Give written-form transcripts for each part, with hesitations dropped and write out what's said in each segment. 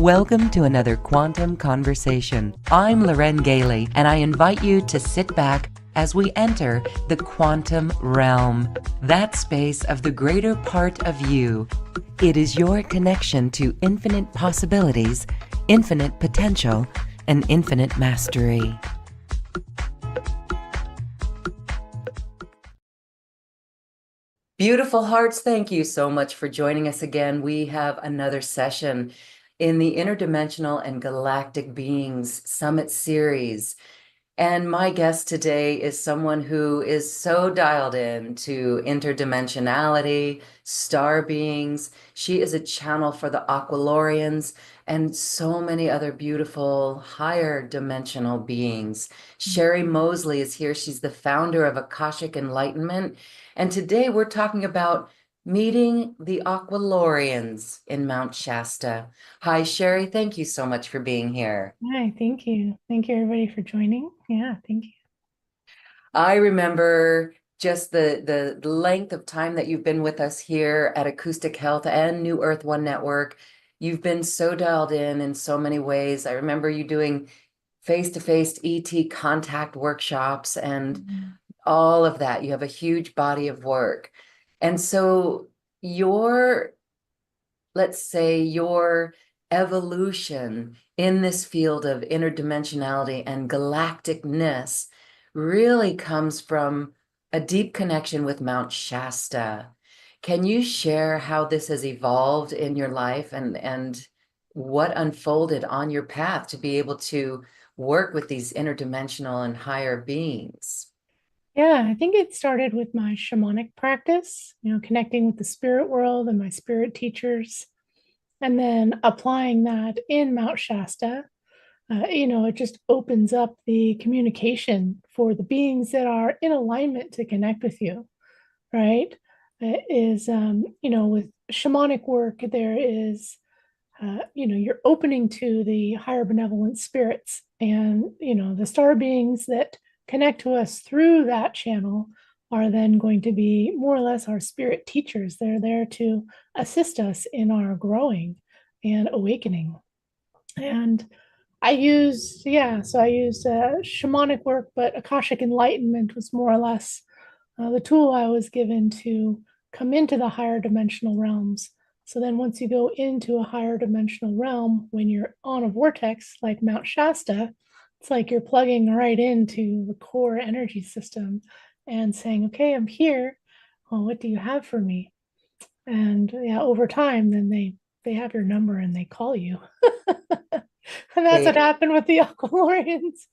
Welcome to another Quantum Conversation. I'm Loren Gailey, and I invite you to sit back as we enter the quantum realm, that space of the greater part of you. It is your connection to infinite possibilities, infinite potential, and infinite mastery. Beautiful hearts, thank you so much for joining us again. We have another session in the Interdimensional and Galactic Beings Summit Series. And my guest today is someone who is so dialed in to interdimensionality, star beings. She is a channel for the Aqualorians and so many other beautiful higher dimensional beings. Sherry Mosley is here. She's the founder of Akashic Enlightenment. And today we're talking about meeting the Aqualorians in Mount Shasta. Hi, Sherry. Thank you so much for being here. Hi, thank you. Thank you, everybody, for joining. Yeah, thank you. I remember just the length of time that you've been with us here at Acoustic Health and New Earth One Network. You've been so dialed in so many ways. I remember you doing face-to-face ET contact workshops and all of that. You have a huge body of work. And so let's say your evolution in this field of interdimensionality and galacticness really comes from a deep connection with Mount Shasta. Can you share how this has evolved in your life and what unfolded on your path to be able to work with these interdimensional and higher beings? Yeah, I think it started with my shamanic practice, connecting with the spirit world and my spirit teachers, and then applying that in Mount Shasta. It just opens up the communication for the beings that are in alignment to connect with you, right? It is, with shamanic work, there is you're opening to the higher benevolent spirits and, the star beings that connect to us through that channel are then going to be more or less our spirit teachers. They're there to assist us in our growing and awakening. And I used shamanic work, but Akashic Enlightenment was more or less the tool I was given to come into the higher dimensional realms. So then once you go into a higher dimensional realm, when you're on a vortex like Mount Shasta, it's like you're plugging right into the core energy system and saying, okay, I'm here. Well, what do you have for me? And yeah, over time, then they have your number and they call you. And that's what They happened with the Aqualorians.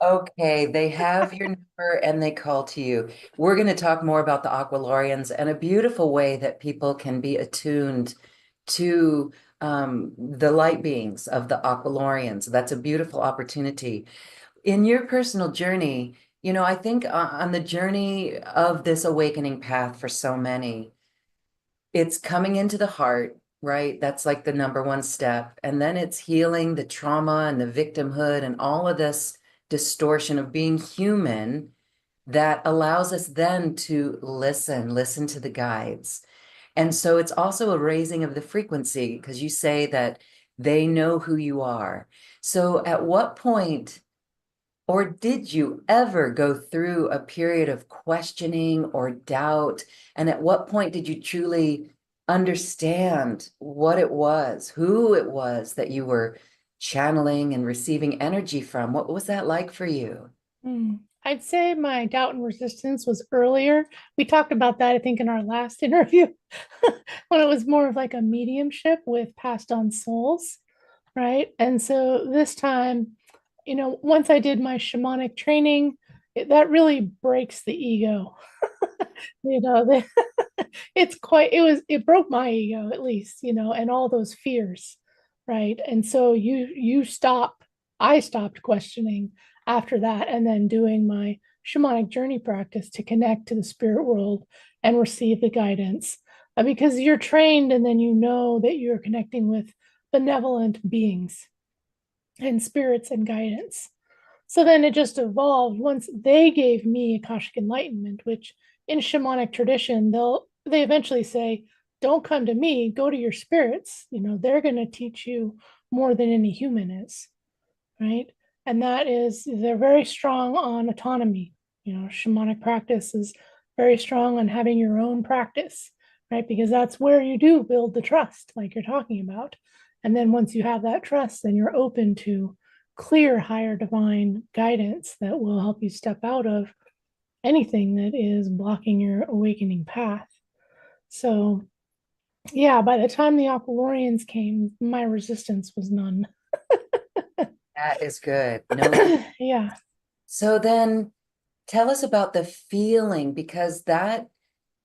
Okay, they have your number and they call to you. We're going to talk more about the Aqualorians and a beautiful way that people can be attuned to the light beings of the Aqualorians. That's a beautiful opportunity. In your personal journey, I think on the journey of this awakening path for so many, it's coming into the heart, right? That's like the number one step. And then it's healing the trauma and the victimhood and all of this distortion of being human that allows us then to listen to the guides. And so it's also a raising of the frequency because you say that they know who you are. So at what point, or did you ever go through a period of questioning or doubt? And at what point did you truly understand what it was, who it was that you were channeling and receiving energy from? What was that like for you? I'd say my doubt and resistance was earlier. We talked about that, I think, in our last interview, when it was more of like a mediumship with passed on souls, right? And so this time, once I did my shamanic training, that really breaks the ego. you know, the, it broke my ego at least, and all those fears, right? And so I stopped questioning after that, and then doing my shamanic journey practice to connect to the spirit world and receive the guidance. Because you're trained and then you know that you're connecting with benevolent beings and spirits and guidance. So then it just evolved once they gave me Akashic Enlightenment, which in shamanic tradition, they eventually say, don't come to me, go to your spirits. They're going to teach you more than any human is, right? And that is, they're very strong on autonomy. Shamanic practice is very strong on having your own practice, right? Because that's where you do build the trust, like you're talking about. And then once you have that trust, then you're open to clear higher divine guidance that will help you step out of anything that is blocking your awakening path. So, yeah, by the time the Aqualorians came, my resistance was none. That is good. No. Yeah. So then tell us about the feeling, because that,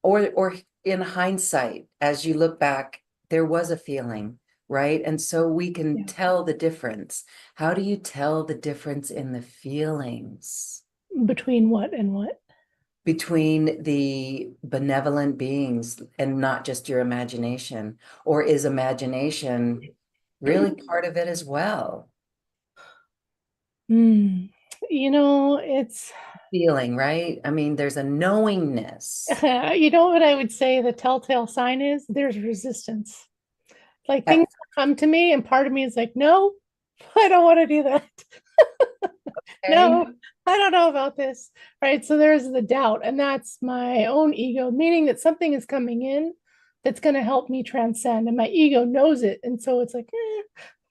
or in hindsight, as you look back, there was a feeling, right? And so we can Yeah. tell the difference. How do you tell the difference in the feelings Between what and what? between the benevolent beings and not just your imagination? Or is imagination really part of it as well? Mm. It's, Feeling, right? I mean, there's a knowingness. what I would say the telltale sign is there's resistance. Like things At- come to me, and part of me is like, no, I don't want to do that. Okay. No, I don't know about this. Right. So there's the doubt, and that's my own ego, meaning that something is coming in that's going to help me transcend, and my ego knows it. And so it's like,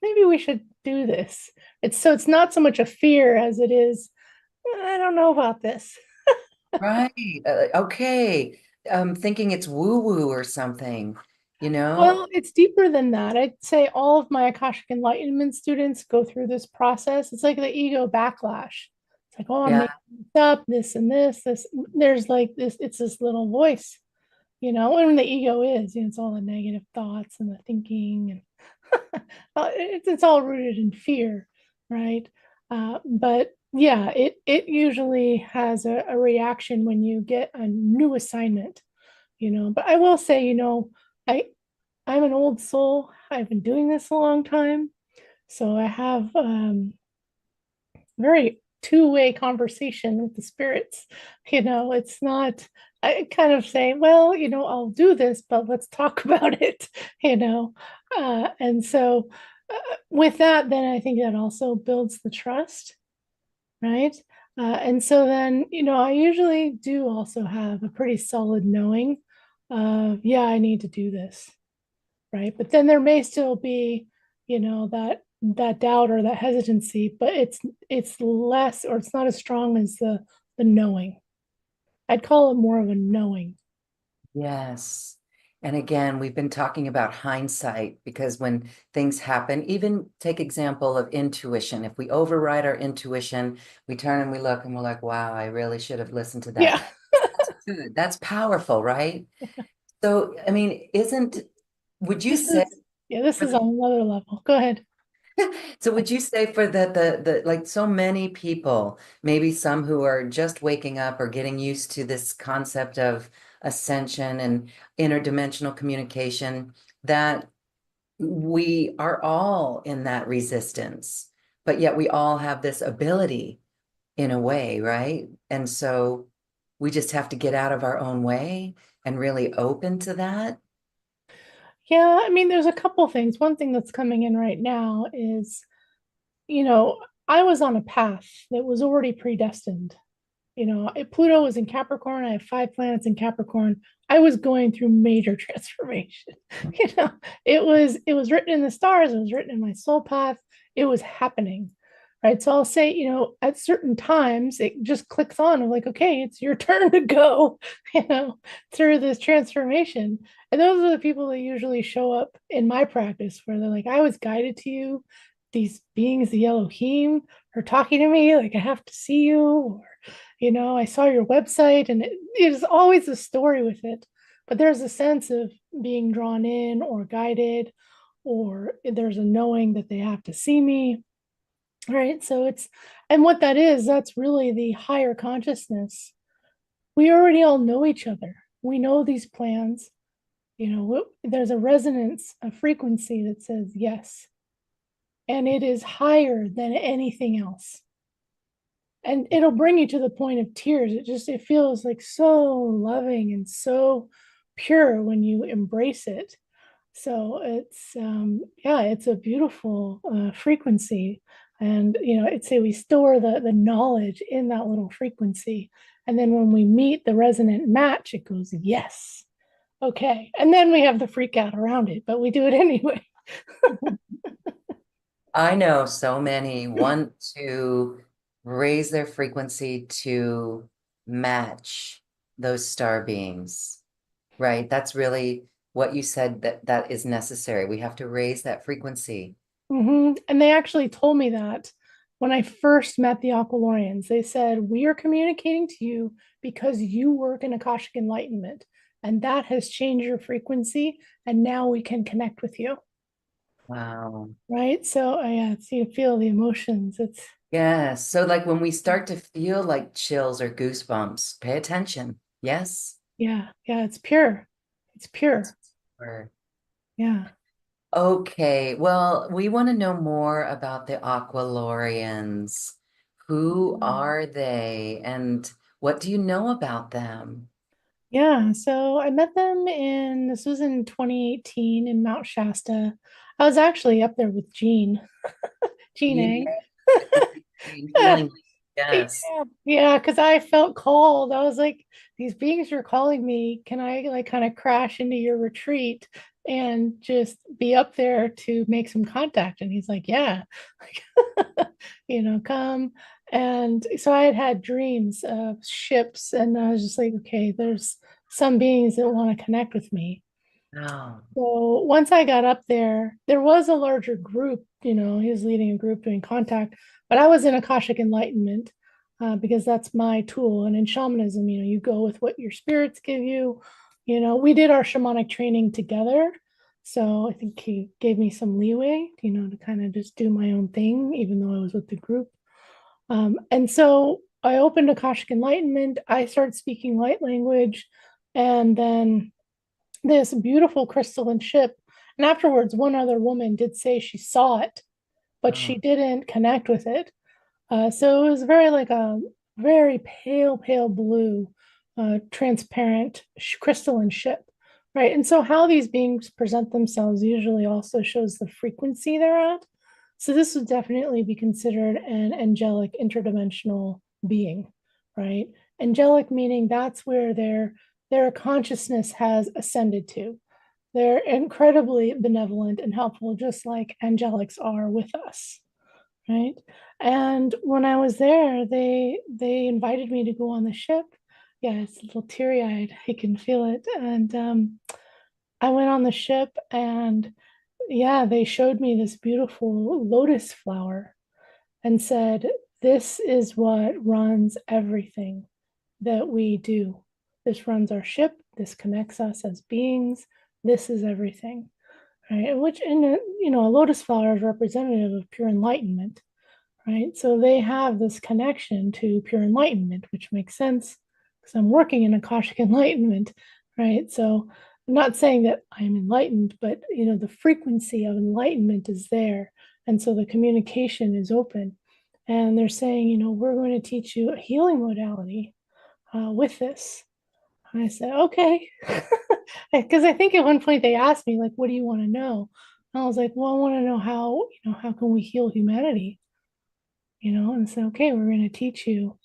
maybe we should do this. It's not so much a fear as it is, I don't know about this. Right. Okay. Thinking it's woo-woo or something, you know? Well, it's deeper than that. I'd say all of my Akashic Enlightenment students go through this process. It's like the ego backlash. It's like, oh, I'm Yeah. making this up, this and this. There's like this, it's this little voice, and the ego is, it's all the negative thoughts and the thinking, and it's all rooted in fear, right? But yeah, it usually has a reaction when you get a new assignment, But I will say, I I'm an old soul. I've been doing this a long time. So I have very two-way conversation with the spirits. It's not, I kind of say, well, I'll do this, but let's talk about it, and so with that, then I think that also builds the trust, right? And so then, I usually do also have a pretty solid knowing of, yeah, I need to do this, right? But then there may still be, that doubt or that hesitancy, but it's less, or it's not as strong as the knowing. I'd call it more of a knowing. Yes. And again, we've been talking about hindsight because when things happen, even take example of intuition. If we override our intuition, we turn and we look and we're like, wow, I really should have listened to that. Yeah. That's good. That's powerful, right? So, I mean, would you This say is yeah, this for is on another level. Go ahead. So would you say for the like so many people, maybe some who are just waking up or getting used to this concept of ascension and interdimensional communication, that we are all in that resistance, but yet we all have this ability in a way, right? And so we just have to get out of our own way and really open to that. Yeah, I mean, there's a couple things. One thing that's coming in right now is, you know, I was on a path that was already predestined. Pluto was in Capricorn. I have 5 planets in Capricorn. I was going through major transformation. you know, it was written in the stars. It was written in my soul path. It was happening, right? So I'll say, at certain times it just clicks on. I'm like, okay, it's your turn to go, you know, through this transformation. And those are the people that usually show up in my practice, where they're like, I was guided to you. These beings, the Elohim, are talking to me. Like, I have to see you, or I saw your website, and it is always a story with it. But there's a sense of being drawn in or guided, or there's a knowing that they have to see me. Right. So and what that is, that's really the higher consciousness. We already all know each other. We know these plans. There's a resonance, a frequency that says yes. And it is higher than anything else, and it'll bring you to the point of tears. It feels like so loving and so pure when you embrace it. So it's yeah, it's a beautiful frequency. And I'd say we store the knowledge in that little frequency. And then when we meet the resonant match, it goes, yes, okay. And then we have the freak out around it, but we do it anyway. I know so many want to raise their frequency to match those star beings, right? That's really what you said, that is necessary. We have to raise that frequency. And they actually told me that when I first met the Aqualorians. They said, we are communicating to you because you work in Akashic Enlightenment, and that has changed your frequency, and now we can connect with you. Wow. Right. So yeah, so you feel the emotions. It's Yeah. So like when we start to feel like chills or goosebumps, pay attention. Yes. yeah, yeah, it's pure. It's pure. Or Yeah. okay. Well, we want to know more about the Aqualorians. Who are they and what do you know about them? Yeah, so I met them in this was in 2018 in Mount Shasta. I was actually up there with Jean Yeah, A. healing. Yes. Yeah, because I felt called. I was like, these beings are calling me. Can I like kind of crash into your retreat and just be up there to make some contact? And he's like, yeah, come. And so I had had dreams of ships, and I was just like, okay, there's some beings that want to connect with me. Oh, So once I got up there, there was a larger group, he was leading a group doing contact, but I was in Akashic Enlightenment because that's my tool. And in shamanism, you go with what your spirits give you. We did our shamanic training together. So I think he gave me some leeway, to kind of just do my own thing, even though I was with the group. And so I opened Akashic Enlightenment. I started speaking light language. And then this beautiful crystalline ship. And afterwards, one other woman did say she saw it, but she oh, didn't connect with it. So it was very like a very pale, pale blue, transparent crystalline ship, right? And so how these beings present themselves usually also shows the frequency they're at. So this would definitely be considered an angelic interdimensional being, right? Angelic meaning that's where their consciousness has ascended to. They're incredibly benevolent and helpful, just like angelics are with us, right? And when I was there, they invited me to go on the ship. Yeah, it's a little teary eyed. I can feel it. And I went on the ship, and yeah, they showed me this beautiful lotus flower and said, "This is what runs everything that we do. This runs our ship. This connects us as beings. This is everything." Right? Which, in a lotus flower is representative of pure enlightenment, right? So they have this connection to pure enlightenment, which makes sense because I'm working in Akashic enlightenment, right? So I'm not saying that I'm enlightened, but the frequency of enlightenment is there, and so the communication is open. And they're saying, we're going to teach you a healing modality with this. And I said, okay, because I think at one point they asked me, like, what do you want to know? And I was like, well, I want to know how can we heal humanity? And say, okay, we're going to teach you,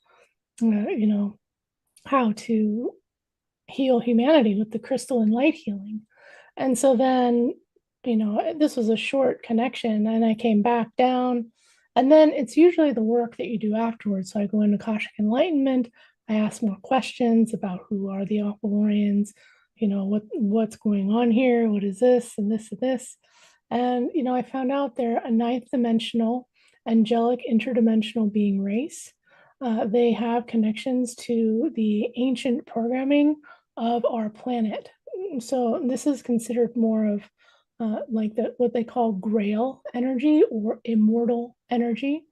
how to heal humanity with the crystal and light healing. And so then, this was a short connection, and I came back down. And then it's usually the work that you do afterwards. So I go into Akashic Enlightenment. I ask more questions about who are the Aqualorians, what's going on here, what is this and this and this. And I found out they're a ninth dimensional angelic interdimensional being race. They have connections to the ancient programming of our planet. So this is considered more of like what they call grail energy or immortal energy.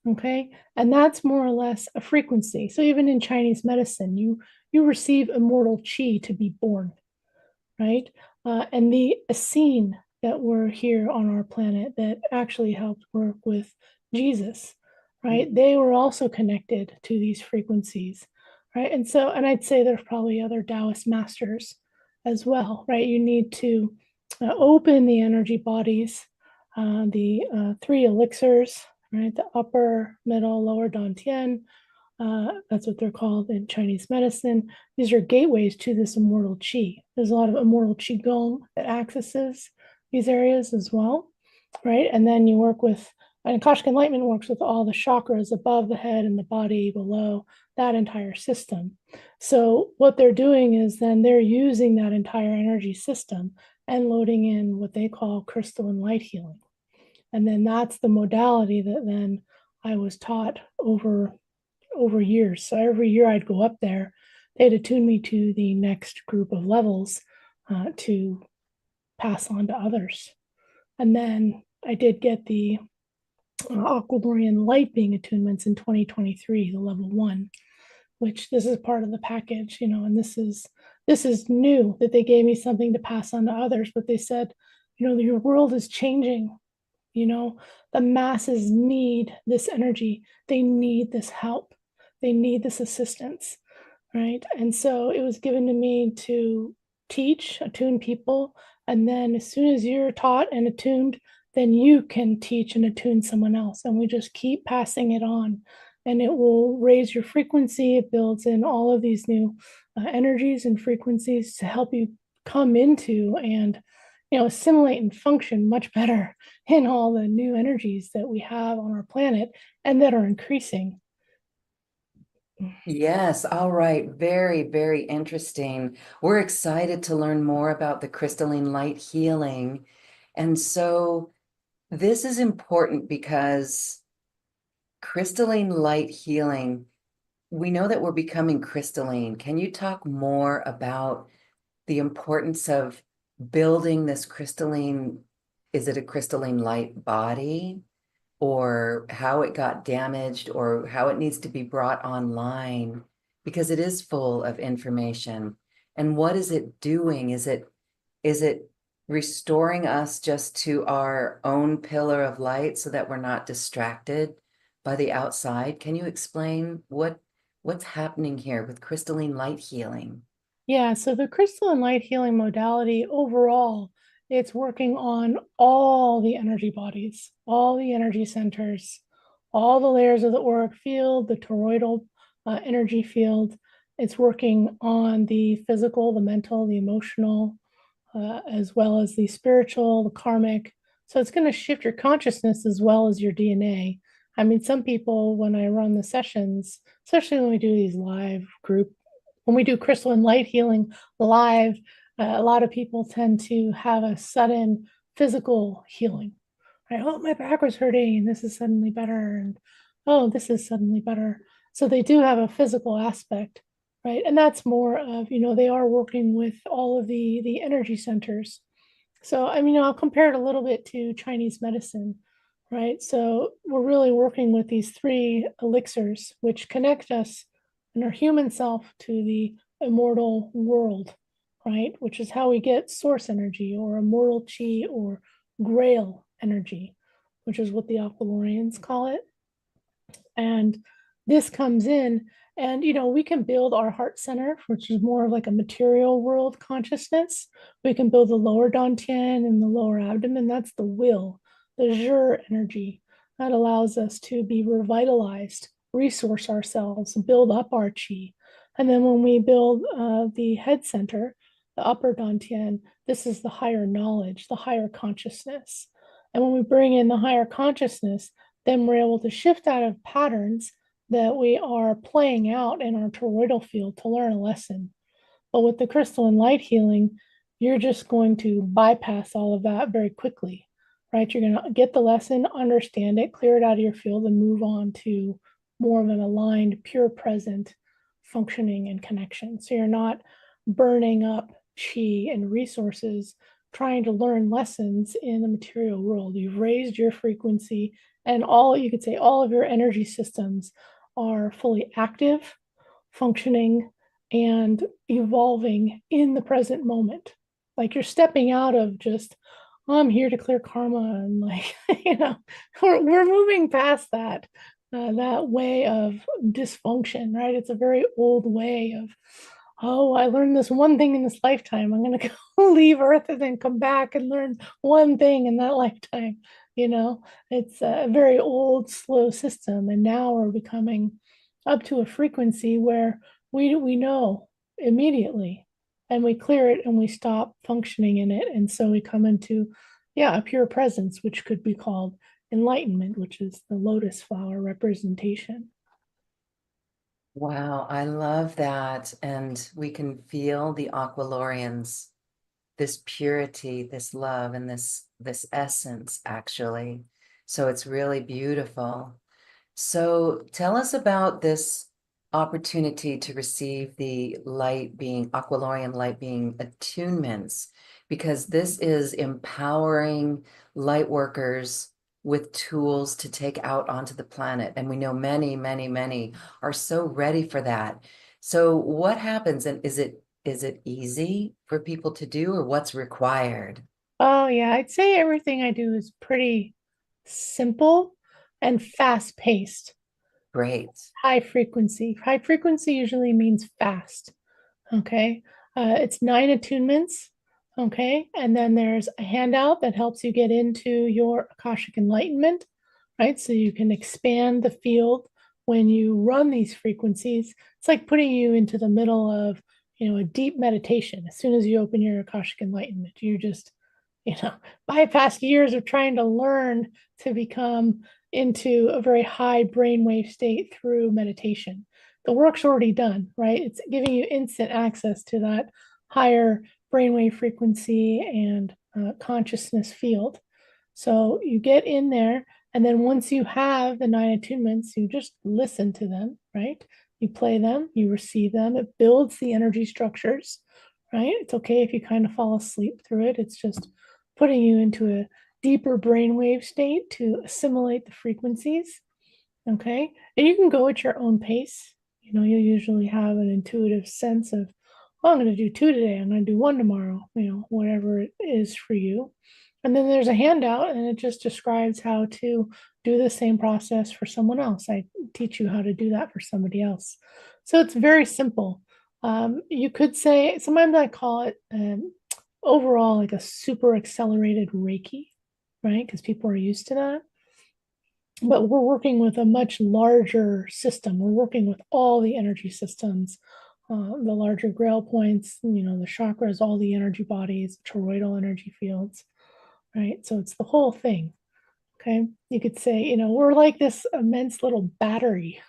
Okay, and that's more or less a frequency. So even in Chinese medicine, you receive immortal qi to be born, right? And the Essene that were here on our planet that actually helped work with Jesus, right? They were also connected to these frequencies, right? And I'd say there's probably other Taoist masters as well, right? You need to open the energy bodies, the three elixirs, right? The upper, middle, lower dantian. That's what they're called in Chinese medicine. These are gateways to this immortal qi. There's a lot of immortal qigong that accesses these areas as well, right? And then you work with, and Akashic Enlightenment works with all the chakras above the head and the body below that entire system. So what they're doing is then they're using that entire energy system and loading in what they call crystalline light healing. And then that's the modality that then I was taught over years. So every year I'd go up there, they'd attune me to the next group of levels to pass on to others. And then I did get the Aqualorian light being attunements in 2023, the level 1, which this is part of the package, and this is new that they gave me something to pass on to others, but they said, your world is changing. The masses need this energy. They need this help. They need this assistance, right? And so it was given to me to teach, attune people. And then as soon as you're taught and attuned, then you can teach and attune someone else. And we just keep passing it on. And it will raise your frequency. It builds in all of these new energies and frequencies to help you come into and assimilate and function much better in all the new energies that we have on our planet and that are increasing. Yes, all right. Very, very interesting. We're excited to learn more about the crystalline light healing. And so this is important because crystalline light healing, we know that we're becoming crystalline. Can you talk more about the importance of building this crystalline? Is it a crystalline light body? Or how it got damaged or how it needs to be brought online because it is full of information. And what is it doing? Is it restoring us just to our own pillar of light so that we're not distracted by the outside? Can you explain what's happening here with crystalline light healing? Yeah, so the crystalline light healing modality overall, it's working on all the energy bodies, all the energy centers, all the layers of the auric field, the toroidal energy field. It's working on the physical, the mental, the emotional, as well as the spiritual, the karmic. So it's going to shift your consciousness as well as your DNA. I mean, some people, when I run the sessions, especially when we do these live group, when we do crystalline light healing live, a lot of people tend to have a sudden physical healing. Right? Oh, my back was hurting and this is suddenly better. And oh, this is suddenly better. So they do have a physical aspect, right? And that's more of, they are working with all of the energy centers. So I mean, I'll compare it a little bit to Chinese medicine, right? So we're really working with these three elixirs, which connect us and our human self to the immortal world, right? Which is how we get source energy or immortal chi or grail energy, which is what the Aqualorians call it. And this comes in, and we can build our heart center, which is more of like a material world consciousness. We can build the lower dantian and the lower abdomen. That's the will, the zhi energy that allows us to be revitalized, resource ourselves, build up our chi. And then when we build the head center, the upper dantian, this is the higher knowledge, the higher consciousness. And when we bring in the higher consciousness, then we're able to shift out of patterns that we are playing out in our toroidal field to learn a lesson. But with the crystalline light healing, you're just going to bypass all of that very quickly, right? You're going to get the lesson, understand it, clear it out of your field, and move on to more of an aligned, pure present functioning and connection. So you're not burning up chi and resources trying to learn lessons in the material world. You've raised your frequency, and you could say all of your energy systems are fully active, functioning, and evolving in the present moment. Like you're stepping out of just, oh, I'm here to clear karma, and like, we're moving past that way of dysfunction, right? It's a very old way of, oh, I learned this one thing in this lifetime. I'm going to go leave Earth and then come back and learn one thing in that lifetime. You know, it's a very old, slow system. And now we're becoming up to a frequency where we know immediately and we clear it and we stop functioning in it. And so we come into, yeah, a pure presence, which could be called enlightenment, which is the lotus flower representation. Wow, I love that. And we can feel the Aqualorians, this purity, this love, and this essence actually. So it's really beautiful. So tell us about this opportunity to receive the light being, Aqualorian light being attunements, because this is empowering light workers with tools to take out onto the planet. And we know many, many, many are so ready for that. So what happens, and is it easy for people to do, or what's required? Oh, yeah, I'd say everything I do is pretty simple and fast paced, Great. high frequency. High frequency usually means fast. Okay. It's 9 attunements. Okay. And then there's a handout that helps you get into your Akashic enlightenment, right? So you can expand the field when you run these frequencies. It's like putting you into the middle of, a deep meditation. As soon as you open your Akashic enlightenment, you just, bypass years of trying to learn to become into a very high brainwave state through meditation. The work's already done, right? It's giving you instant access to that higher brainwave frequency and consciousness field. So you get in there, and then once you have the 9 attunements, you just listen to them, right? You play them, you receive them. It builds the energy structures, right? It's okay if you kind of fall asleep through it. It's just putting you into a deeper brainwave state to assimilate the frequencies. Okay. And you can go at your own pace. You usually have an intuitive sense of, oh, I'm going to do two today. I'm going to do one tomorrow, whatever it is for you. And then there's a handout, and it just describes how to do the same process for someone else. I teach you how to do that for somebody else. So it's very simple. You could say, sometimes I call it overall like a super accelerated Reiki, right? Because people are used to that. But we're working with a much larger system. We're working with all the energy systems, the larger grail points, the chakras, all the energy bodies, toroidal energy fields, right? So it's the whole thing. Okay. You could say, we're like this immense little battery,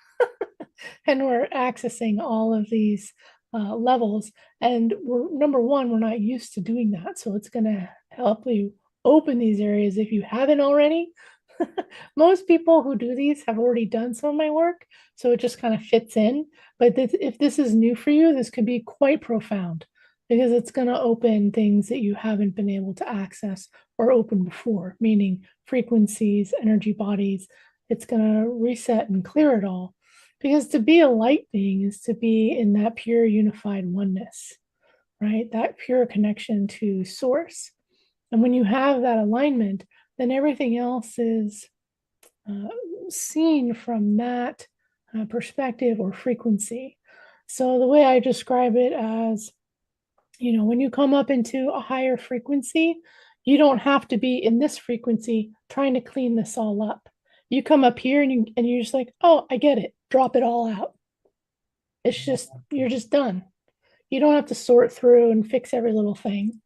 and we're accessing all of these levels. And we're, number one, we're not used to doing that. So it's going to help you open these areas if you haven't already. Most people who do these have already done some of my work, so it just kind of fits in. But if this is new for you, this could be quite profound because it's going to open things that you haven't been able to access or open before, meaning frequencies, energy bodies. It's going to reset and clear it all. Because to be a light being is to be in that pure unified oneness, right? That pure connection to source. And when you have that alignment, then everything else is uh, seen from that perspective or frequency. So the way I describe it as, when you come up into a higher frequency, you don't have to be in this frequency trying to clean this all up. You come up here and you're just like, oh, I get it. Drop it all out. It's just you're just done. You don't have to sort through and fix every little thing,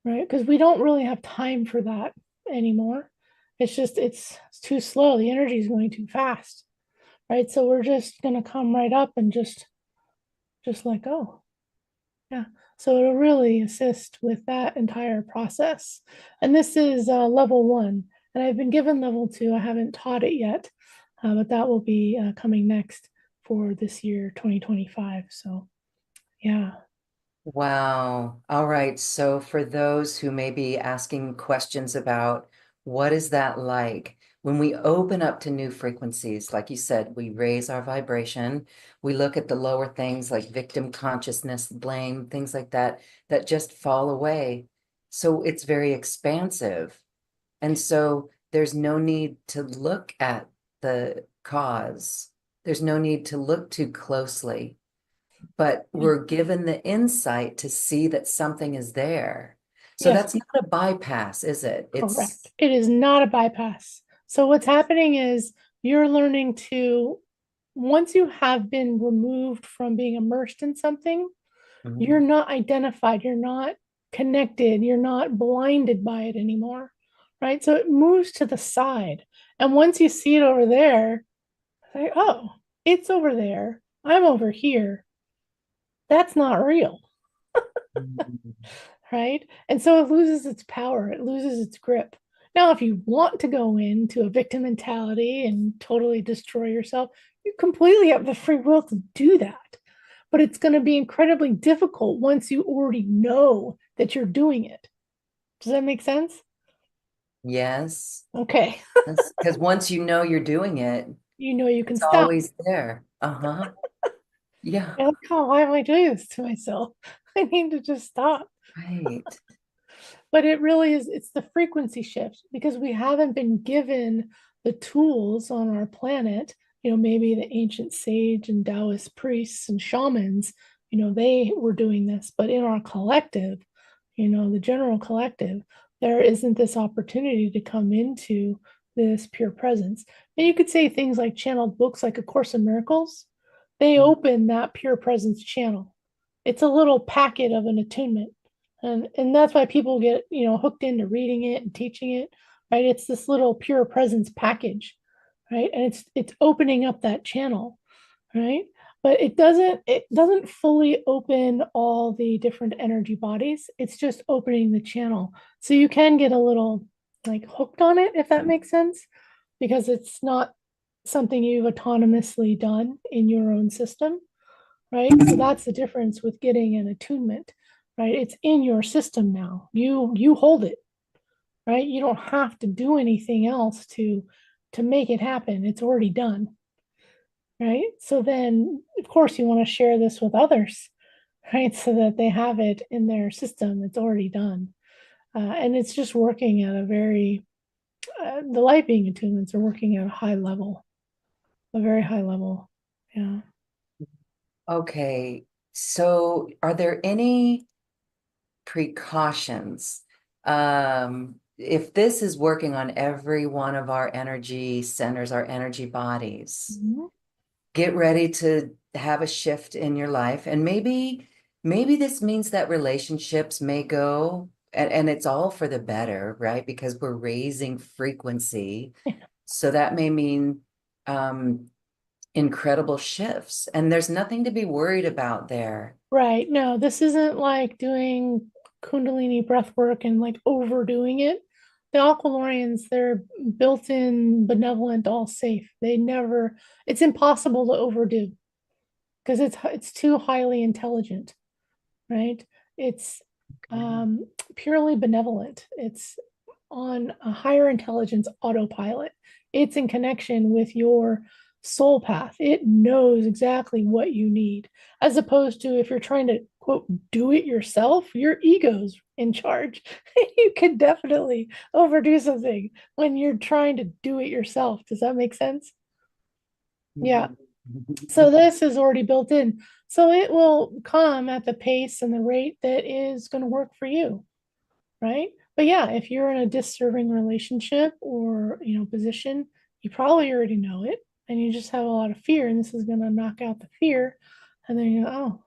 right? Because we don't really have time for that anymore. It's too slow. The energy is going too fast, right? So we're just going to come right up and just let go. Yeah. So it'll really assist with that entire process. And this is level 1. And I've been given level 2. I haven't taught it yet, but that will be coming next for this year, 2025. So yeah. Wow. All right. So for those who may be asking questions about what is that like, when we open up to new frequencies, like you said, we raise our vibration, we look at the lower things like victim consciousness, blame, things like that, that just fall away. So it's very expansive. And so there's no need to look at the cause. There's no need to look too closely. but Yeah, we're given the insight to see that something is there. So yes, that's not a bypass, is it? It's correct. It is not a bypass. So what's happening is you're learning to, once you have been removed from being immersed in something, you're Mhm. not identified, you're not connected, you're not blinded by it anymore, right? So it moves to the side. And once you see it over there, like, oh, it's over there, I'm over here. That's not real, right? And so it loses its power, it loses its grip. Now, if you want to go into a victim mentality and totally destroy yourself, you completely have the free will to do that. But it's going to be incredibly difficult once you already know that you're doing it. Does that make sense? Yes. Okay. Because once you know you're doing it, You know you can it's stop. always there. Uh-huh. Yeah, You're like, oh, why am I doing this to myself? I need to just stop. right. But it really is, it's the frequency shift because we haven't been given the tools on our planet. Maybe the ancient sage and Taoist priests and shamans, they were doing this, but in our collective, the general collective, there isn't this opportunity to come into this pure presence. And you could say things like channeled books like A Course in Miracles, they open that pure presence channel. It's a little packet of an attunement. And that's why people get, hooked into reading it and teaching it, right? It's this little pure presence package, right? And it's opening up that channel, right? But it doesn't fully open all the different energy bodies. It's just opening the channel. So you can get a little like hooked on it, if that makes sense, because it's not something you've autonomously done in your own system, right? So that's the difference with getting an attunement, right? It's in your system now. You hold it, right? You don't have to do anything else to make it happen. It's already done, right? So then, of course, you want to share this with others, right? So that they have it in their system. It's already done, and it's just working at a very the light being attunements are working at a high level, a very high level. Yeah. Okay. So are there any precautions? If this is working on every one of our energy centers, our energy bodies, Mhm. get ready to have a shift in your life. And maybe this means that relationships may go, and it's all for the better, right? Because we're raising frequency. So that may mean um, incredible shifts. And there's nothing to be worried about there. Right. No, this isn't like doing Kundalini breath work and like overdoing it. The Aqualorians, they're built in, benevolent, all safe. They never, it's impossible to overdo because it's too highly intelligent, right? It's purely benevolent. It's on a higher intelligence autopilot. It's in connection with your soul path. It knows exactly what you need, as opposed to if you're trying to quote do it yourself, your ego's in charge. You could definitely overdo something when you're trying to do it yourself. Does that make sense? Yeah. So this is already built in. So it will come at the pace and the rate that is going to work for you, right? But yeah, if you're in a disserving relationship or position, you probably already know it, and you just have a lot of fear, and this is going to knock out the fear, and then you go, oh,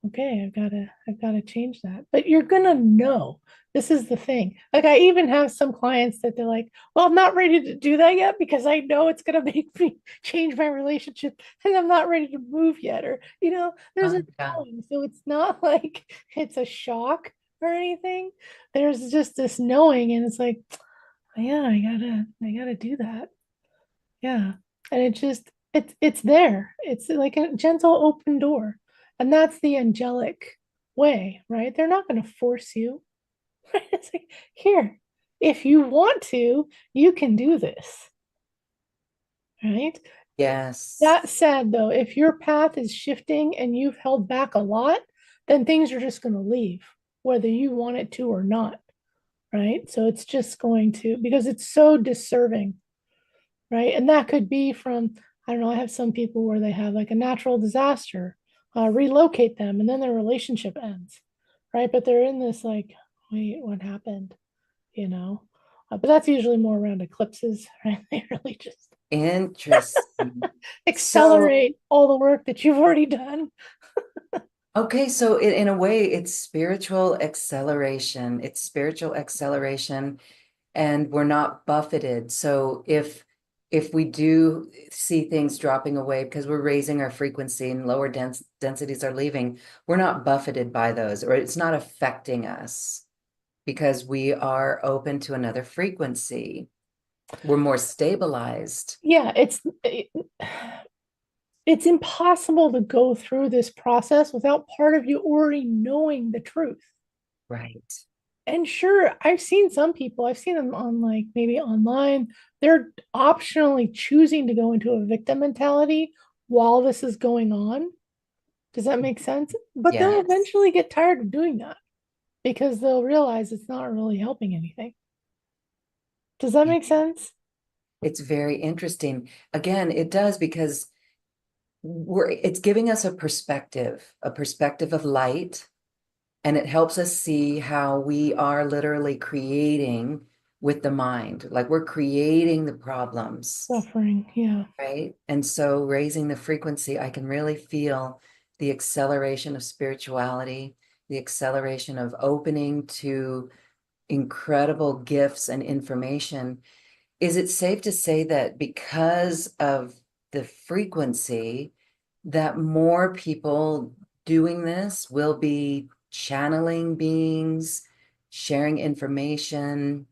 okay, I've got to change that. But you're gonna know. This is the thing. Like I even have some clients that they're like, well, I'm not ready to do that yet because I know it's gonna make me change my relationship and I'm not ready to move yet. Or, there's a Yeah. knowing. So it's not like it's a shock or anything. There's just this knowing, and it's like, yeah, I gotta do that. Yeah. And it's there. It's like a gentle open door. And that's the angelic way, right? They're not going to force you. It's like, here, if you want to, you can do this, right? Yes. That said, though, if your path is shifting and you've held back a lot, then things are just going to leave, whether you want it to or not, right? So it's just going to, because it's so disserving, right? And that could be from, I don't know, I have some people where they have like a natural disaster relocate them, and then their relationship ends, right? But they're in this like, wait, what happened? You know? But that's usually more around eclipses, right? They really just Interesting. So, accelerate all the work that you've already done. okay, so in a way, it's spiritual acceleration. It's spiritual acceleration, and we're not buffeted. So if we do see things dropping away because we're raising our frequency and lower densities are leaving, we're not buffeted by those, or it's not affecting us because we are open to another frequency. We're more stabilized. Yeah, it's impossible to go through this process without part of you already knowing the truth. Right. And sure, I've seen some people, I've seen them on like maybe online, they're optionally choosing to go into a victim mentality while this is going on. Does that make sense? But they'll Yes. eventually get tired of doing that because they'll realize it's not really helping anything. Does that Yeah. make sense? It's very interesting. Again, it does because it's giving us a perspective of light, and it helps us see how we are literally creating with the mind. Like we're creating the problems, Suffering, yeah. right? And so raising the frequency, I can really feel the acceleration of spirituality, the acceleration of opening to incredible gifts and information. Is it safe to say that because of the frequency, that more people doing this will be channeling beings, sharing information,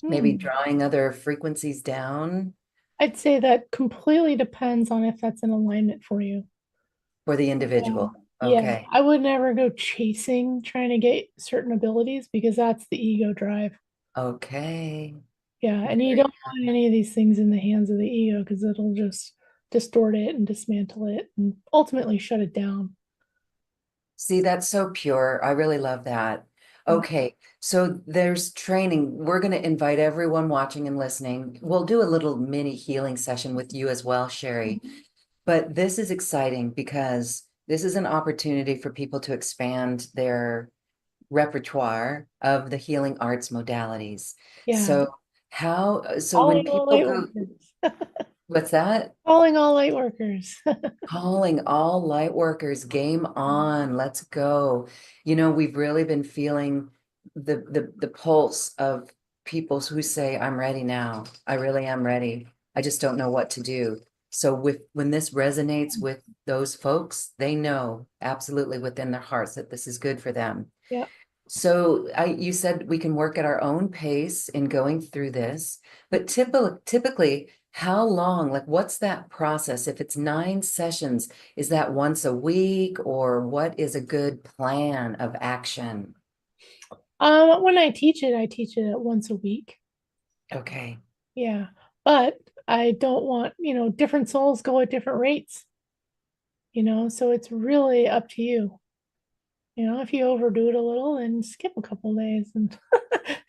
maybe Hmm. drawing other frequencies down I'd say that completely depends on if that's in alignment for you. for the Yeah. individual? Yeah. Okay. I would never go chasing trying to get certain abilities because that's the ego drive. Okay. Yeah. And you Very don't want any of these things in the hands of the ego because it'll just distort it and dismantle it and ultimately shut it down. See, that's so pure. I really love that. Yeah. Okay, so there's training. We're going to invite everyone watching and listening. We'll do a little mini healing session with you as well, Sherry. But this is exciting because this is an opportunity for people to expand their repertoire of the healing arts modalities. Yeah. So when Calling all people light go, workers. what's that? Calling all light workers. Calling all light workers, game on, let's go. We've really been feeling the pulse of people who say, I'm ready now. I really am ready. I just don't know what to do. So when this resonates with those folks, they know absolutely within their hearts that this is good for them. Yeah. So you said we can work at our own pace in going through this, but typically, how long, like what's that process? If it's 9 sessions, is that once a week or what is a good plan of action? When I teach it once a week. Okay. Yeah. But I don't want, different souls go at different rates, so it's really up to you. If you overdo it a little and skip a couple days and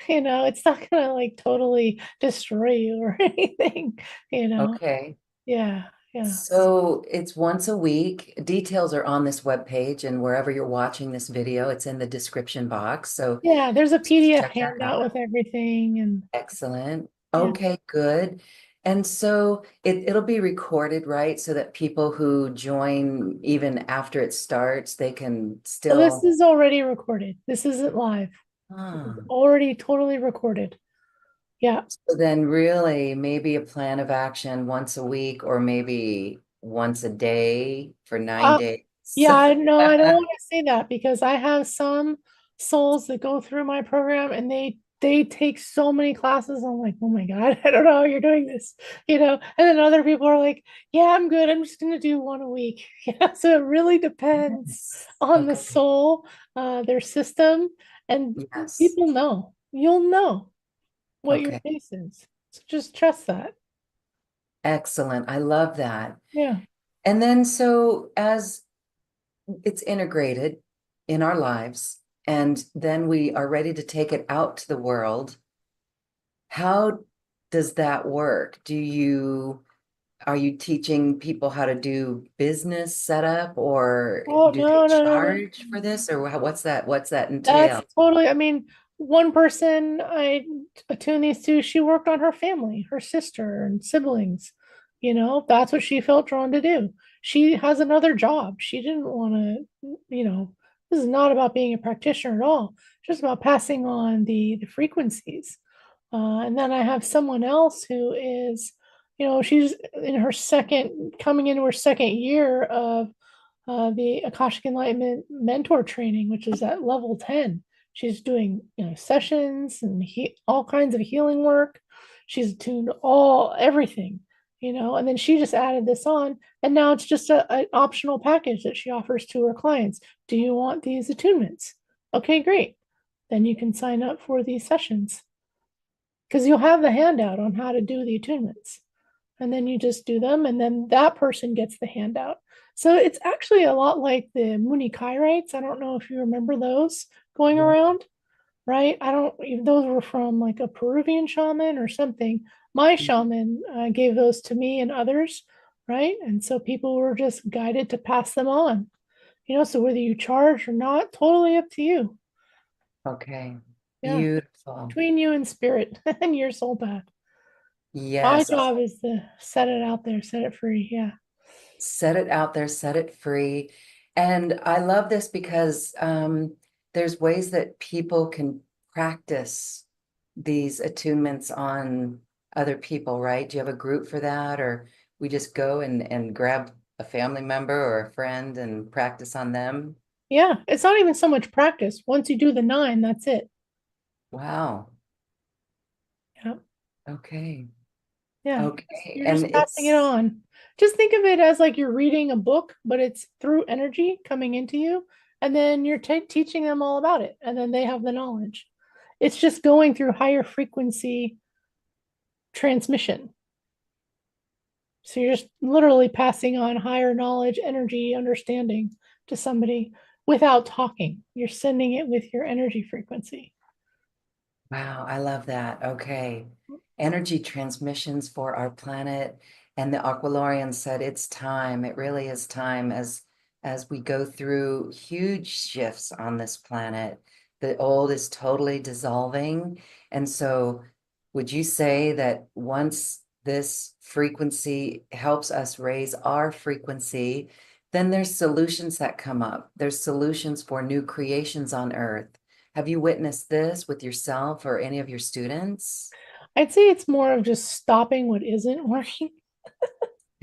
it's not gonna like totally destroy you or anything, you know. Okay. Yeah, yeah. So it's once a week. Details are on this webpage, and wherever you're watching this video, it's in the description box. So Yeah, there's a PDF check that handout out. with everything and Excellent. yeah. Okay, good. And so it'll be recorded, right? So that people who join even after it starts, they can Well, this still, is already recorded. This isn't live. It's ah. already totally recorded. Yeah. So then really maybe a plan of action once a week or maybe once a day for nine Uh, days. Yeah, no, I don't want to say that because I have some souls that go through my program and they take so many classes. I'm like, oh my God, I don't know how you're doing this, And then other people are like, yeah, I'm good. I'm just gonna do one a week. Yeah, so it really depends Yes. on the Okay. soul, their system, and Yes. people know. You'll know what your Okay. pace is. So just trust that. Excellent. I love that. Yeah. And then so as it's integrated in our lives, and then we are ready to take it out to the world. How does that work? Do you are you teaching people how to do business setup, or Oh, do they no, no, no, no. charge for this, or what's that That's entail? totally, I mean, one person I attune these to, she worked on her family, her sister and siblings. That's what she felt drawn to do. She has another job. She didn't want this is not about being a practitioner at all. It's just about passing on the frequencies. And then I have someone else who is, she's in her coming into her second year of the Akashic Enlightenment mentor training, which is at level 10. She's doing, sessions and all kinds of healing work. She's tuned everything, and then she just added this on. And now it's just an optional package that she offers to her clients. Do you want these attunements? Okay, great. Then you can sign up for these sessions because you'll have the handout on how to do the attunements, and then you just do them, and then that person gets the handout. So it's actually a lot like the Muni Kai rites. I don't know if you remember those going around, right? I don't, those were from like a Peruvian shaman or something. My shaman gave those to me and others, right? And so people were just guided to pass them on, so whether you charge or not, totally up to you. Okay, Yeah, beautiful. between you and spirit and your soul path. My Yes, job is to set it out there, set it free. Yeah. set it out there, set it free. And I love this because there's ways that people can practice these attunements on other people, right? Do you have a group for that? Or we just go and grab a family member or a friend and practice on them? Yeah, it's not even so much practice. Once you do the 9, that's it. Wow. Yeah. Okay. Yeah. Okay. You're And just passing it it's, on. Just think of it as like you're reading a book, but it's through energy coming into you. And then you're teaching them all about it. And then they have the knowledge. It's just going through higher frequency transmission. So you're just literally passing on higher knowledge, energy, understanding to somebody without talking. You're sending it with your energy frequency. wow, I love that. Okay. Energy transmissions for our planet. And the Aqualorians said it's time. It really is time as we go through huge shifts on this planet. The old is totally dissolving. And so would you say that once this frequency helps us raise our frequency, then there's solutions that come up. There's solutions for new creations on Earth. Have you witnessed this with yourself or any of your students? I'd say it's more of just stopping what isn't working,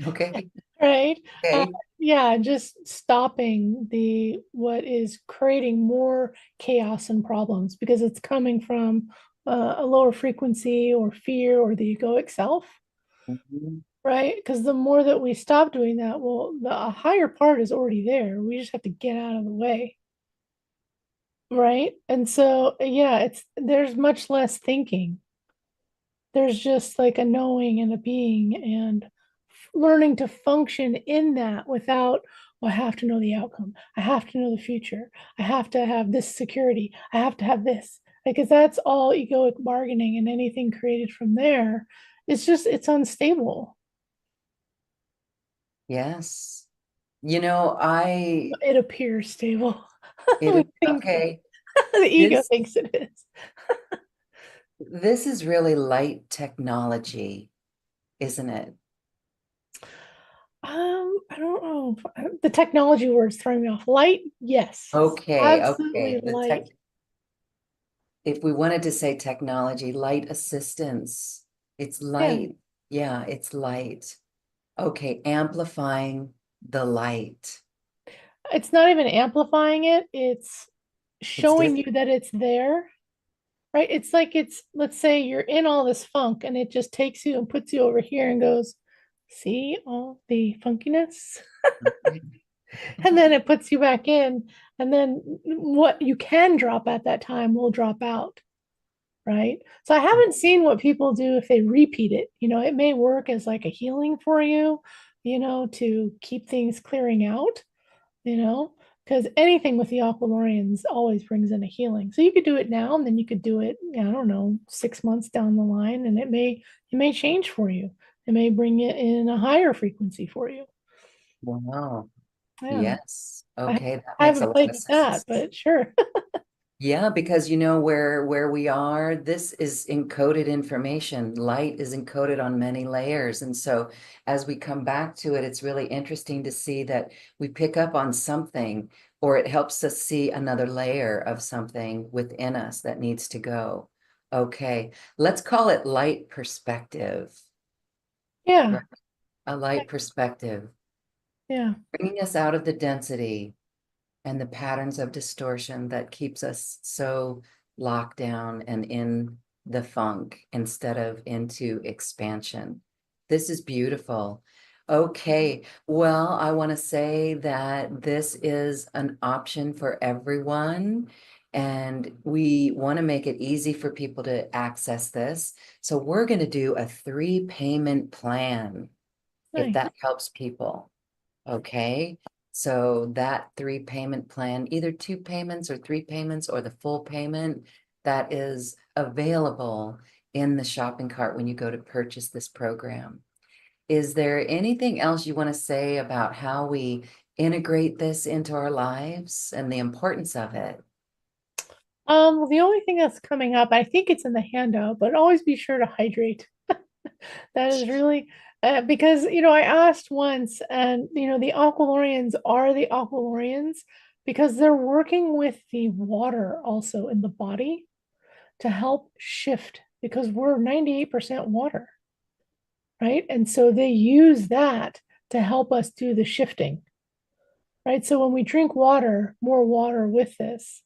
Okay. right? Uh, Okay. yeah, just stopping the what is creating more chaos and problems because it's coming from a lower frequency or fear or the egoic self, Mhm. right? Because the more that we stop doing that, well, the higher part is already there. We just have to get out of the way, right? And so, yeah, it's there's much less thinking. There's just like a knowing and a being and learning to function in that without, well, I have to know the outcome. I have to know the future. I have to have this security. I have to have this. Because that's all egoic bargaining, and anything created from there, it's unstable. Yes. You know, I It appears stable. We it think okay. the ego This thinks it is. this is really light technology, isn't it? I don't know. The technology word's throwing me off. Light, yes, Okay, absolutely okay. The light. tech, if we wanted to say technology, light assistance, it's Yeah, light. Yeah, it's light. Okay, amplifying the light. it's not even amplifying it, it's It's showing different. you that it's there, right? It's like let's say you're in all this funk and it just takes you and puts you over here and goes, see all the funkiness? And then it puts you back in, and then what you can drop at that time will drop out, right? So I haven't seen what people do if they repeat it. It may work as like a healing for you, to keep things clearing out, you know, because anything with the Aqualorians always brings in a healing. So you could do it now, and then you could do it, I don't know, 6 months down the line, and it may change for you. It may bring it in a higher frequency for you. Wow. Yeah. Yes. I, Okay, that I makes a haven't lot played of with that, sense. but sure. Yeah, because you know where we are, this is encoded information. Light is encoded on many layers. And so as we come back to it, it's really interesting to see that we pick up on something, or it helps us see another layer of something within us that needs to go. Okay, let's call it light perspective, Yeah. right? A light perspective, Yeah. bringing us out of the density and the patterns of distortion that keeps us so locked down and in the funk instead of into expansion. This is beautiful. Okay, well, I want to say that this is an option for everyone, and we want to make it easy for people to access this. So we're going to do a 3 payment plan if Nice. that helps people. Okay, so that 3 payment plan, either 2 payments or 3 payments or the full payment, that is available in the shopping cart when you go to purchase this program. Is there anything else you want to say about how we integrate this into our lives and the importance of it? The only thing that's coming up, I think it's in the handout, but always be sure to hydrate. That is really because I asked once, and the Aqualorians are the Aqualorians because they're working with the water also in the body to help shift because we're 98% water, right? And so they use that to help us do the shifting, right? So when we drink water, more water with this,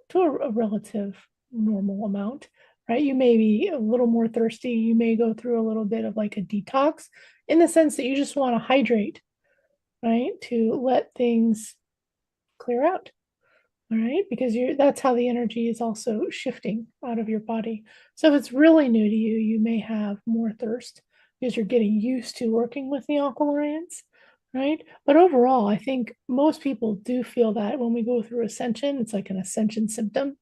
to a relative normal amount, right? You may be a little more thirsty. You may go through a little bit of like a detox in the sense that you just want to hydrate, right? To let things clear out. All right, because that's how the energy is also shifting out of your body. So if it's really new to you, you may have more thirst because you're getting used to working with the Aqualorians, right? But overall, I think most people do feel that when we go through ascension, it's like an ascension symptom,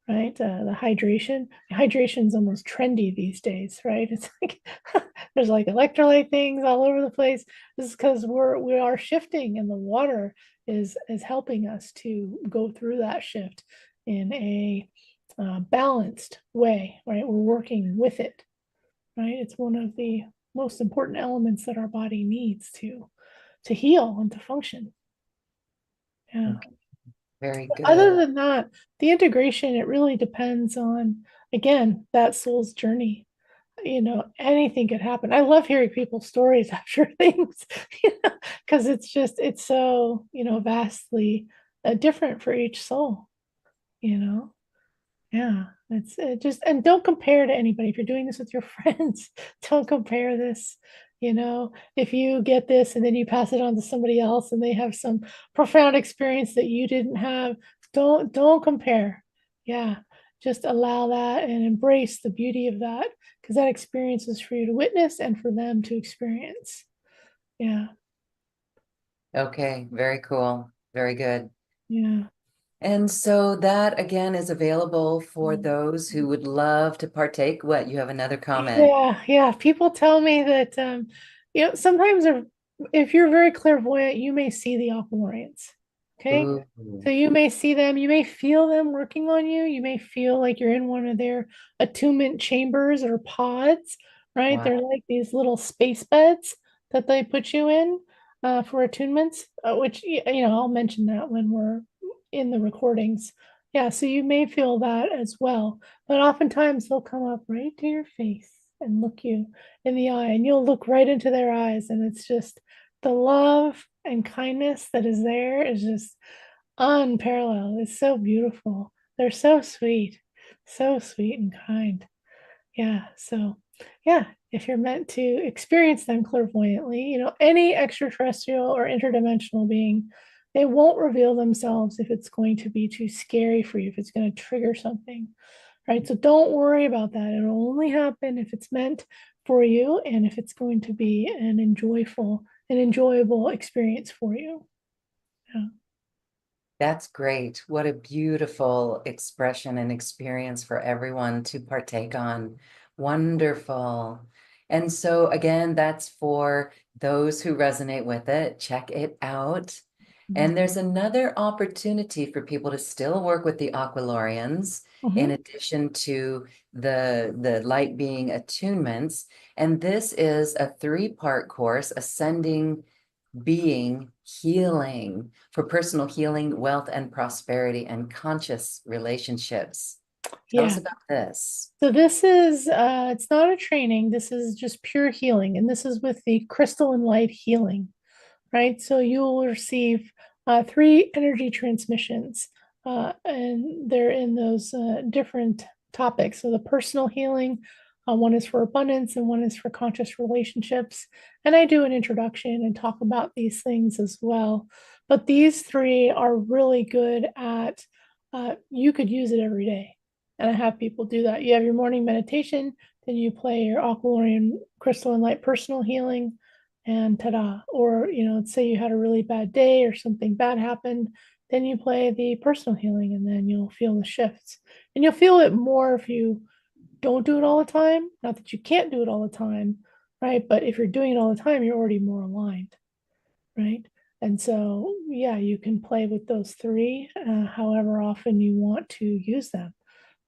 right? The hydration is almost trendy these days, right? It's like there's like electrolyte things all over the place. This is because we are shifting, and the water is helping us to go through that shift in a balanced way, right? We're working with it, right? It's one of the most important elements that our body needs to heal and to function. Yeah. Okay, very Other good. than that, the integration, it really depends on, again, that soul's journey. Anything could happen. I love hearing people's stories after things, because it's so, vastly different for each soul, you know? Yeah, it's just, and don't compare to anybody. If you're doing this with your friends, don't compare this. If you get this and then you pass it on to somebody else and they have some profound experience that you didn't have, don't compare. Yeah, just allow that and embrace the beauty of that because that experience is for you to witness and for them to experience. Yeah, Okay, very cool. Very good. yeah. And so that again is available for those who would love to partake. What, you have another comment? Yeah, yeah. People tell me that sometimes if you're very clairvoyant, you may see the Aqualorians. Okay. Ooh, So you may see them, you may feel them working on you. You may feel like you're in one of their attunement chambers or pods, right? wow. They're like these little space beds that they put you in for attunements, which I'll mention that when we're in the recordings. Yeah, so you may feel that as well. But oftentimes they'll come up right to your face and look you in the eye, and you'll look right into their eyes. And it's just the love and kindness that is there is just unparalleled. It's so beautiful. They're so sweet and kind. Yeah. So, yeah, if you're meant to experience them clairvoyantly, any extraterrestrial or interdimensional being, they won't reveal themselves if it's going to be too scary for you, if it's going to trigger something, right? So don't worry about that. It'll only happen if it's meant for you and if it's going to be an enjoyable experience for you. Yeah. That's great. What a beautiful expression and experience for everyone to partake on. Wonderful. And so again, that's for those who resonate with it. Check it out. And there's another opportunity for people to still work with the Aqualorians in Mhm. addition to the light being attunements. And this is a three-part course, Ascending Being Healing for personal healing, wealth and prosperity, and conscious relationships. Tell us Yeah. about this. So this is it's not a training, this is just pure healing, and this is with the crystalline light healing, right? So you will receive three energy transmissions, and they're in those different topics. So the personal healing, one is for abundance, and one is for conscious relationships. And I do an introduction and talk about these things as well. But these three are really good at, you could use it every day. And I have people do that. You have your morning meditation, then you play your Aqualorian crystalline light personal healing, and ta-da. Or, let's say you had a really bad day or something bad happened, then you play the personal healing and then you'll feel the shifts. And you'll feel it more if you don't do it all the time. Not that you can't do it all the time, right? But if you're doing it all the time, you're already more aligned, right? And so, yeah, you can play with those three however often you want to use them.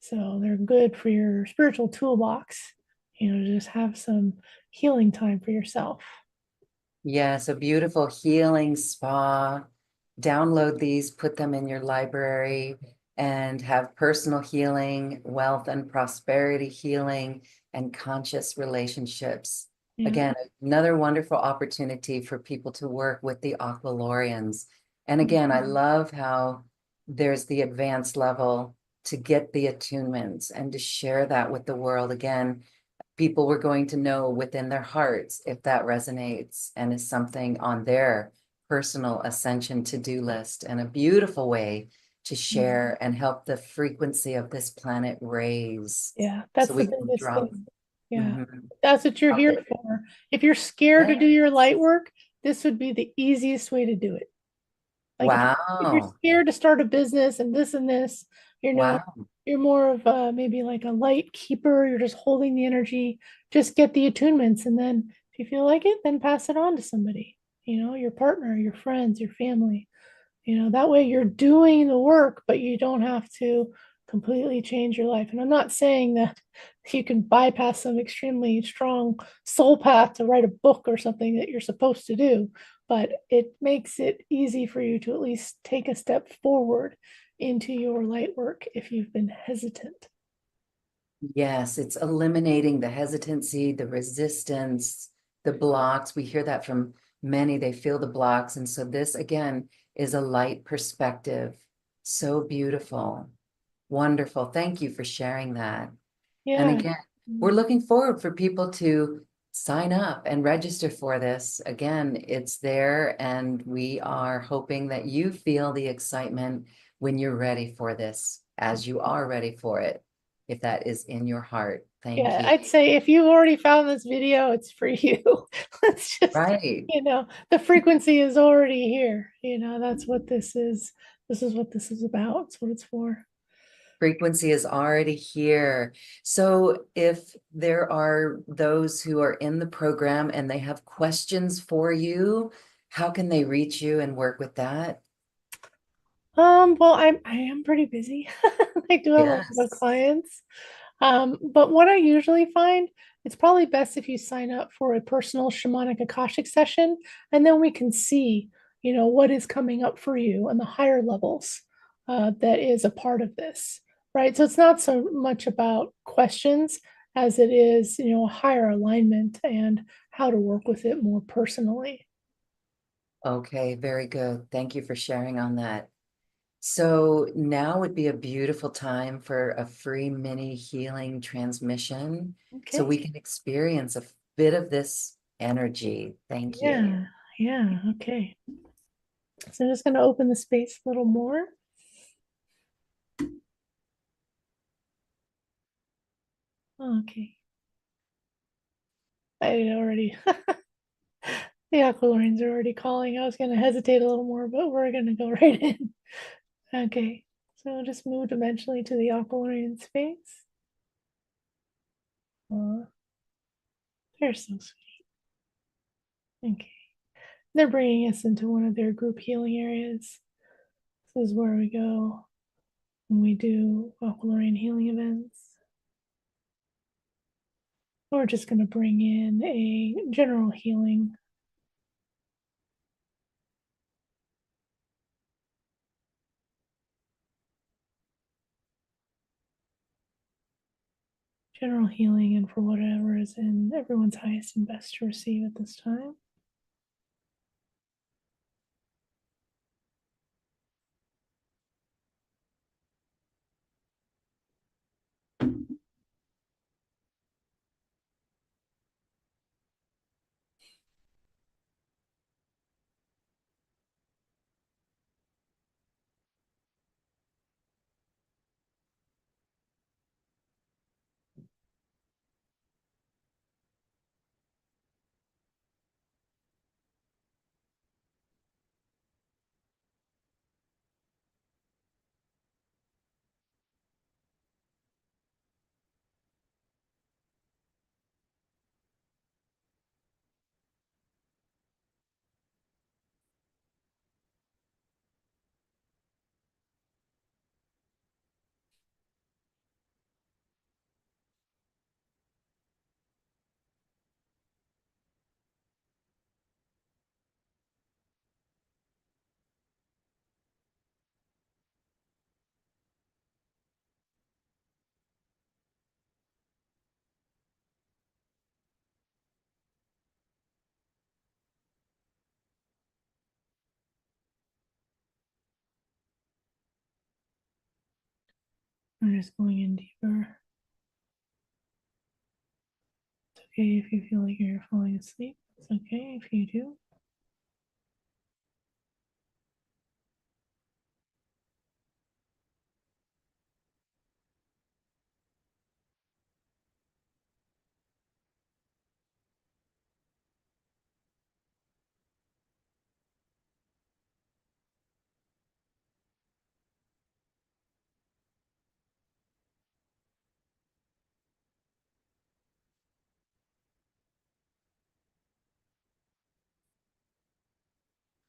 So they're good for your spiritual toolbox, to just have some healing time for yourself. Yes, a beautiful healing spa. Download these, put them in your library, and have personal healing, wealth and prosperity healing, and conscious relationships. Yeah. Again, another wonderful opportunity for people to work with the Aqualorians. And again, I love how there's the advanced level to get the attunements and to share that with the world. Again, people were going to know within their hearts if that resonates and is something on their personal ascension to-do list, and a beautiful way to share and help the frequency of this planet raise Yeah, so that's the we can biggest drop. thing. Yeah, Mhm. that's what you're Drop here it. for. If you're scared to do your Yes. light work, this would be the easiest way to do it. Like if you're Wow. scared to start a business and this, you know, Wow. you're more of maybe like a light keeper, you're just holding the energy, just get the attunements. And then if you feel like it, then pass it on to somebody, your partner, your friends, your family. That way you're doing the work, but you don't have to completely change your life. And I'm not saying that you can bypass some extremely strong soul path to write a book or something that you're supposed to do, but it makes it easy for you to at least take a step forward into your light work if you've been hesitant. Yes, it's eliminating the hesitancy, the resistance, the blocks. We hear that from many. They feel the blocks. And so this again is a light perspective. So beautiful. Wonderful. Thank you for sharing that. And Yeah. again, we're looking forward for people to sign up and register for this. Again, it's there, and we are hoping that you feel the excitement when you're ready for this, as you are ready for it, if that is in your heart. Thank Yeah, you. I'd say if you've already found this video, it's for you. Let's just, Right. the frequency is already here. That's what this is. This is what this is about. It's what it's for. Frequency is already here. So if there are those who are in the program and they have questions for you, how can they reach you and work with that? Well, I am pretty busy. I do have a lot of Yes. clients. But what I usually find, it's probably best if you sign up for a personal shamanic akashic session, and then we can see, what is coming up for you on the higher levels that is a part of this, right? So it's not so much about questions as it is, a higher alignment and how to work with it more personally. Okay, very good. Thank you for sharing on that. So now would be a beautiful time for a free mini healing transmission so Okay. we can experience a bit of this energy. Thank you. Yeah. Yeah. Okay. So I'm just going to open the space a little more. Okay. I already, the Aqualorians are already calling. I was going to hesitate a little more, but we're going to go right in. Okay. So I'll just move dimensionally to the Aqualorian space. Uh, They're so sweet. Okay. They're bringing us into one of their group healing areas. This is where we go when we do Aqualorian healing events. We're just going to bring in a general healing. General healing and for whatever is in everyone's highest and best to receive at this time. I'm just going in deeper. It's okay if you feel like you're falling asleep. It's okay if you do.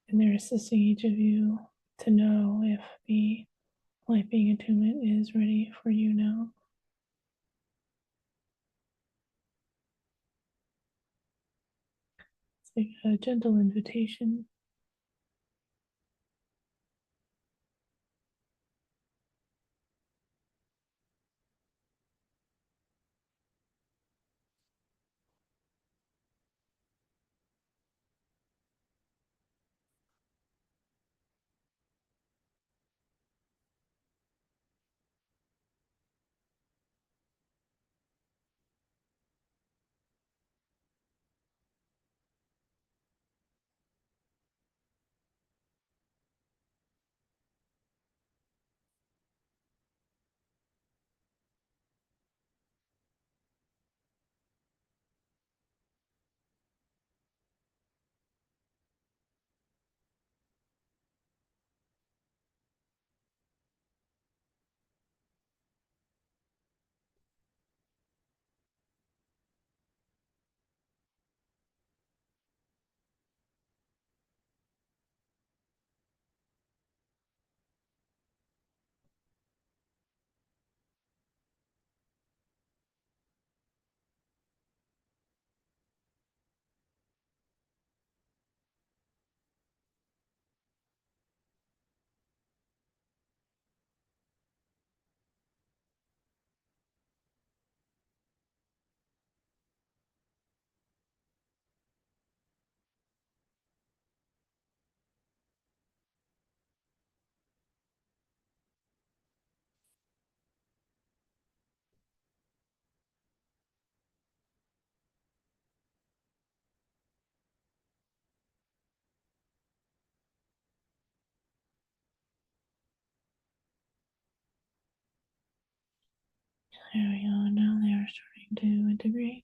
And they're assisting each of you to know if the light being attunement is ready for you now. It's like a gentle invitation. There we go. Now they are starting to integrate.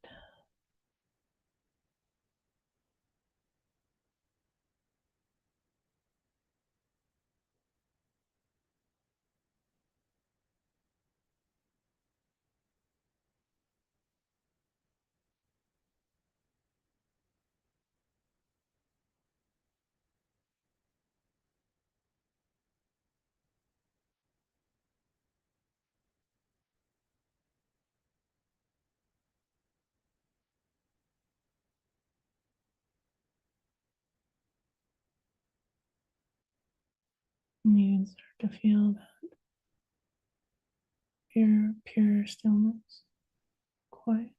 And you can start to feel that pure stillness, quiet.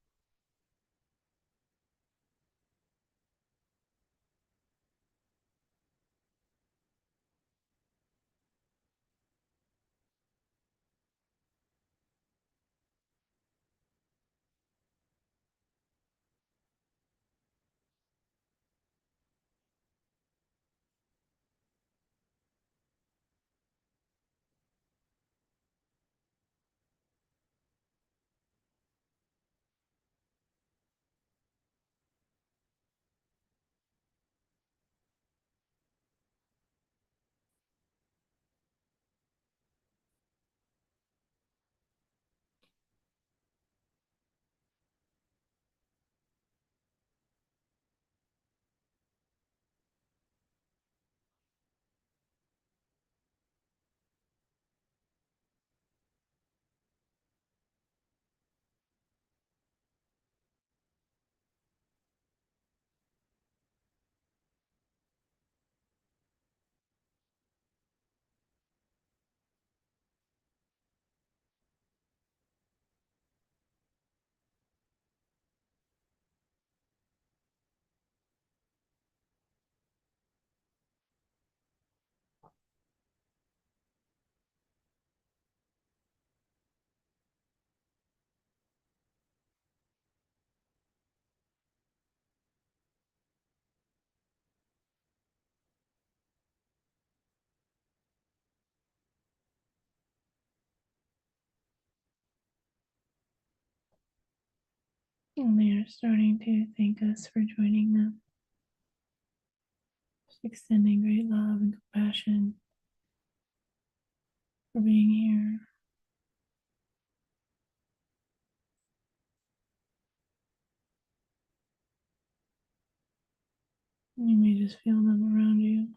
And they are starting to thank us for joining them, just extending great love and compassion for being here. You may just feel them around you.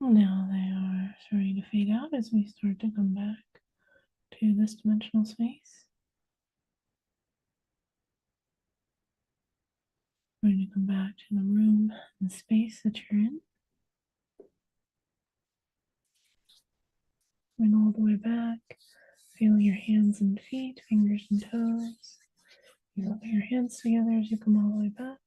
Now they are starting to fade out as we start to come back to this dimensional space. We're going to come back to the room, the space that you're in. Bring all the way back. Feel your hands and feet, fingers and toes. You rub your hands together as you come all the way back.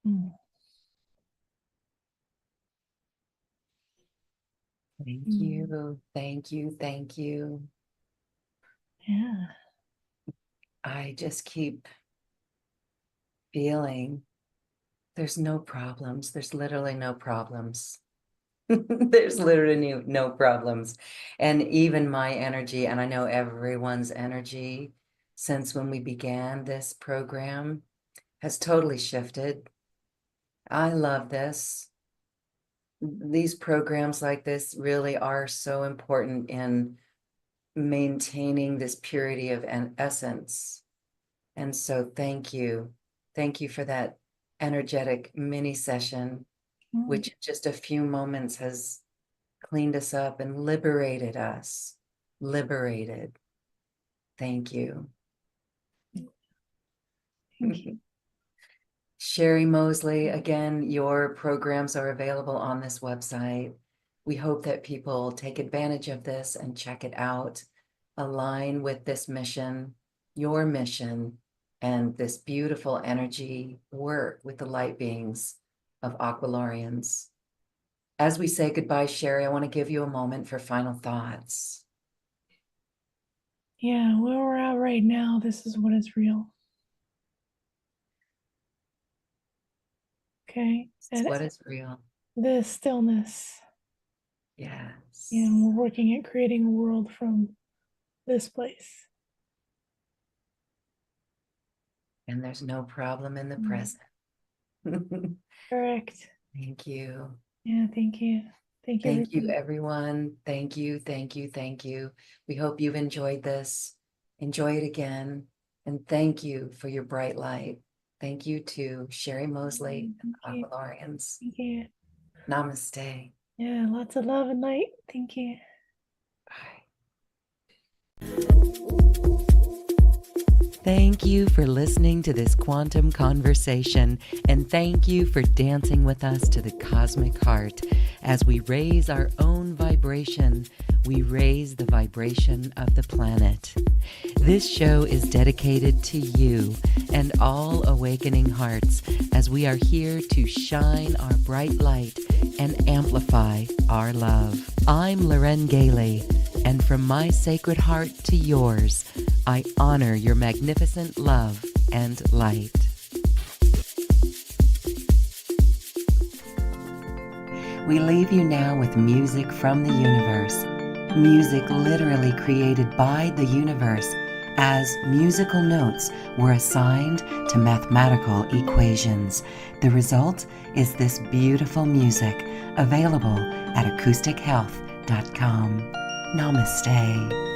Mm. Thank Mm. you. Thank you. Thank you. Yeah. I just keep feeling there's no problems. There's literally no problems. There's literally no problems. And even my energy, and I know everyone's energy since when we began this program has totally shifted. I love this. These programs like this really are so important in maintaining this purity of an essence. And so thank you. Thank you for that energetic mini session, Mm. which in just a few moments has cleaned us up and liberated us. Liberated. Thank you. Thank you. Sherry Mosley, again, your programs are available on this website. We hope that people take advantage of this and check it out, align with this mission, your mission, and this beautiful energy work with the light beings of Aqualorians. As we say goodbye, Sherry, I want to give you a moment for final thoughts. Yeah, where we're at right now, this is what is real. Okay. This is And what is real. the stillness. Yes. And we're working at creating a world from this place. And there's no problem in the Mm. present. Correct. Thank you. Yeah, thank you. Thank you, Thank you, everybody. everyone. Thank you, thank you, thank you. We hope you've enjoyed this. Enjoy it again. And thank you for your bright light. Thank you to Sherry Mosley and Thank you. Aqualorians. Thank you. Namaste. Yeah, lots of love and light. Thank you. Bye. Thank you for listening to this quantum conversation, and thank you for dancing with us to the cosmic heart. As we raise our own vibration, we raise the vibration of the planet. This show is dedicated to you and all awakening hearts, as we are here to shine our bright light and amplify our love. I'm Loren Gailey, and from my sacred heart to yours, I honor your magnificent love and light. We leave you now with music from the universe. Music literally created by the universe, as musical notes were assigned to mathematical equations. The result is this beautiful music, available at acoustichealth.com. Namaste.